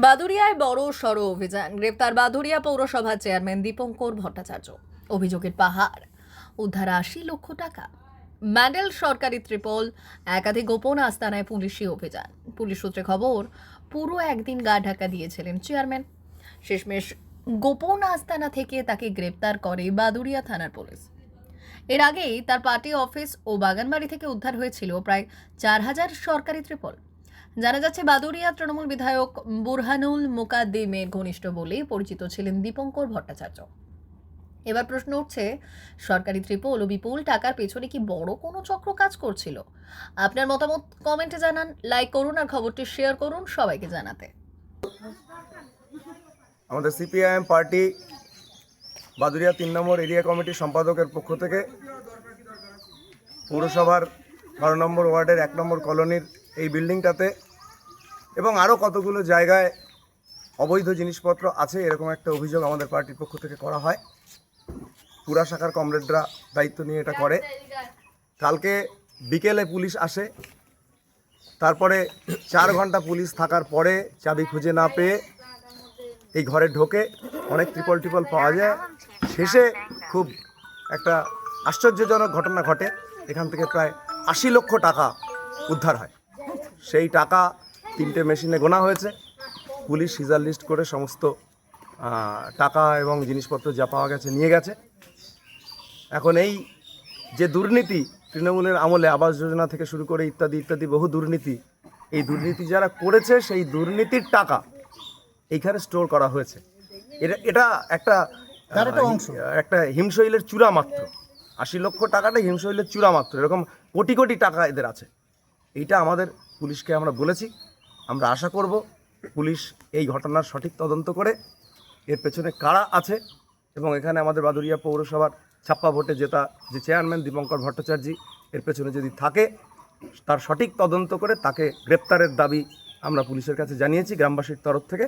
বাদুড়িয়ায় বড় সড় অভিযান, গ্রেপ্তার বাদুড়িয়া পৌরসভার চেয়ারম্যান দীপঙ্কর ভট্টাচার্য। অভিযোগের পাহাড়, উদ্ধার ৮০ লক্ষ টাকা। ম্যান্ডেল সরকারি ত্রিপল, একাধিক গোপন আস্তানায় পুলিশি অভিযান। পুলিশ সূত্রে খবর, পুরো একদিন গা ঢাকা দিয়েছিলেন চেয়ারম্যান। শেষমেশ গোপন আস্তানা থেকে তাকে গ্রেপ্তার করে বাদুড়িয়া থানার পুলিশ। এর আগেই তার পার্টি অফিস ও বাগানবাড়ি থেকে উদ্ধার হয়েছিল প্রায় ৪,০০০ সরকারি ত্রিপল। জানা যাচ্ছে, বাদুড়িয়া তৃণমূল বিধায়ক বুরহানুল মোকাদ্দেমের ঘনিষ্ঠ বলেই পরিচিত ছিলেন দীপঙ্কর ভট্টাচার্য। এবার প্রশ্ন উঠছে, সরকারি ত্রিপল ও বিপুল টাকার পেছনে কি বড় কোনো চক্র কাজ করছিল? আপনার মতামত কমেন্টে জানান, লাইক করুন আর খবরটি শেয়ার করুন সবাইকে জানাতে। আমাদের সিপিআইএম পার্টি বাদুড়িয়া ৩ নম্বর এরিয়া কমিটির সম্পাদকের পক্ষ থেকে পৌরসভার ১২ নম্বর ওয়ার্ডের ১ নম্বর কলোনির এই বিল্ডিংটাতে এবং আরও কতগুলো জায়গায় অবৈধ জিনিসপত্র আছে এরকম একটা অভিযোগ আমাদের পার্টির পক্ষ থেকে করা হয়। পুরা শাখার কমরেডরা দায়িত্ব নিয়ে এটা করে। কালকে বিকেলে পুলিশ আসে, তারপরে ৪ ঘন্টা পুলিশ থাকার পরে চাবি খুঁজে না পেয়ে এই ঘরে ঢোকে, অনেক ত্রিপল পাওয়া যায়। শেষে খুব একটা আশ্চর্যজনক ঘটনা ঘটে, এখান থেকে প্রায় ৮০ লক্ষ টাকা উদ্ধার হয়। সেই টাকা 3টে মেশিনে গোনা হয়েছে। পুলিশ সিজার লিস্ট করে সমস্ত টাকা এবং জিনিসপত্র যা পাওয়া গেছে নিয়ে গেছে। এখন এই যে দুর্নীতি, তৃণমূলের আমলে আবাস যোজনা থেকে শুরু করে ইত্যাদি বহু দুর্নীতি, এই দুর্নীতি যারা করেছে সেই দুর্নীতির টাকা এইখানে স্টোর করা হয়েছে। এটা একটা হিমশৈলের চূড়া মাত্র। ৮০ লক্ষ টাকাটা হিমশৈলের চূড়া মাত্র, এরকম কোটি কোটি টাকা এদের আছে। এইটা আমাদের পুলিশকে আমরা বলেছি, আমরা আশা করব পুলিশ এই ঘটনার সঠিক তদন্ত করে এর পেছনে কারা আছে এবং এখানে আমাদের বাদুড়িয়া পৌরসভার ছাপ্পা ভোটে জেতা যে চেয়ারম্যান দীপঙ্কর ভট্টাচার্য এর পেছনে যদি থাকে তার সঠিক তদন্ত করে তাকে গ্রেপ্তারের দাবি আমরা পুলিশের কাছে জানিয়েছি গ্রামবাসীর তরফ থেকে।